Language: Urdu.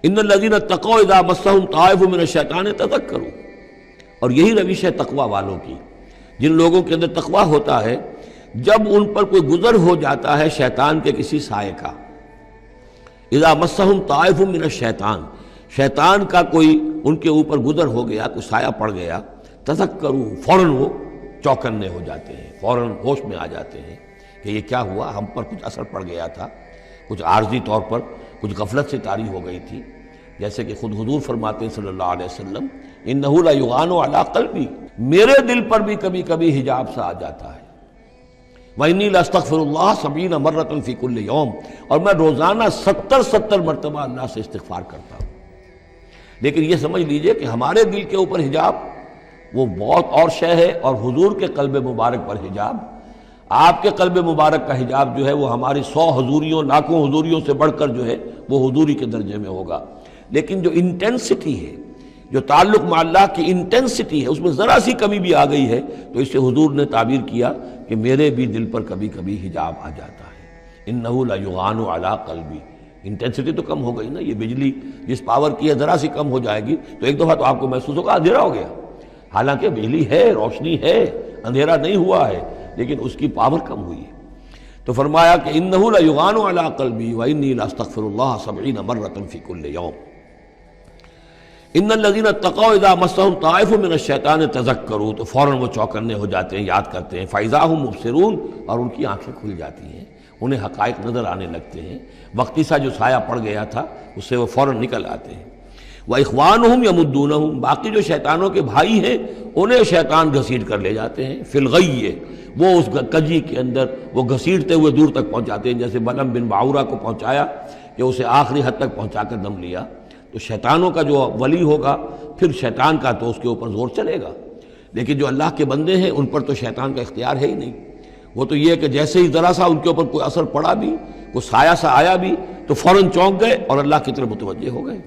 ان الذین اتقوا اذا مسهم طائف من الشیطان تذکروا، اور یہی روش ہے تقوی والوں کی، جن لوگوں کے اندر تقوی ہوتا ہے جب ان پر کوئی گزر ہو جاتا ہے شیطان کے کسی سائے کا، اذا مسهم طائف من الشیطان، شیطان کا کوئی ان کے اوپر گزر ہو گیا، کوئی سایہ پڑ گیا، تذکروا، فوراً وہ چوکنے ہو جاتے ہیں، فوراً ہوش میں آ جاتے ہیں کہ یہ کیا ہوا، ہم پر کچھ اثر پڑ گیا تھا، کچھ عارضی طور پر کچھ غفلت سے طاری ہو گئی تھی، جیسے کہ خود حضور فرماتے ہیں صلی اللہ علیہ وسلم انہ لیغان علی قلبی، میرے دل پر بھی کبھی کبھی حجاب سا آ جاتا ہے، وانی لاستغفر اللہ 70 مرۃ فی کل یوم، اور میں روزانہ 70 مرتبہ اللہ سے استغفار کرتا ہوں۔ لیکن یہ سمجھ لیجئے کہ ہمارے دل کے اوپر حجاب وہ بہت اور شے ہے، اور حضور کے قلب مبارک پر حجاب، آپ کے قلب مبارک کا حجاب جو ہے وہ ہماری 100 حضوریوں لاکھوں حضوریوں سے بڑھ کر جو ہے وہ حضوری کے درجے میں ہوگا۔ لیکن جو انٹینسٹی ہے، جو تعلق مع اللہ کی انٹینسٹی ہے، اس میں ذرا سی کمی بھی آ گئی ہے تو اس سے حضور نے تعبیر کیا کہ میرے بھی دل پر کبھی کبھی حجاب آ جاتا ہے، انہ لیغان علی قلبی، انٹینسٹی تو کم ہو گئی نا، یہ بجلی جس پاور کی ہے ذرا سی کم ہو جائے گی تو ایک دفعہ تو آپ کو محسوس ہوگا اندھیرا ہو گیا، حالانکہ بجلی ہے، روشنی ہے، اندھیرا نہیں ہوا ہے، لیکن اس کی پاور کم ہوئی ہے۔ تو فرمایا کہ انہ لیغان علی قلبی وانی لاستغفر اللہ 70 مرۃ فی کل یوم۔ ان الذین اتقوا اذا مسهم طائف من الشیطان تذکروا، تو فوراً وہ چوکنے ہو جاتے ہیں، یاد کرتے ہیں، فاذا هم مبصرون، اور ان کی آنکھیں کھل جاتی ہیں، انہیں حقائق نظر آنے لگتے ہیں، وقتی سا جو سایہ پڑ گیا تھا اس سے وہ فوراً نکل آتے ہیں۔ وَإِخْوَانُهُمْ يَمُدُّونَهُمْ، باقی جو شیطانوں کے بھائی ہیں انہیں شیطان گھسیٹ کر لے جاتے ہیں، فی الغی، وہ اس کجی کے اندر وہ گھسیٹتے ہوئے دور تک پہنچاتے ہیں، جیسے بلعم بن باعورہ کو پہنچایا کہ اسے آخری حد تک پہنچا کر دم لیا۔ تو شیطانوں کا جو ولی ہوگا پھر شیطان کا تو اس کے اوپر زور چلے گا، لیکن جو اللہ کے بندے ہیں ان پر تو شیطان کا اختیار ہے ہی نہیں، وہ تو یہ ہے کہ جیسے ہی ذرا سا ان کے اوپر کوئی اثر پڑا بھی، کوئی سایہ سا آیا بھی تو فوراً چونک گئے اور اللہ کی طرف متوجہ ہو گئے۔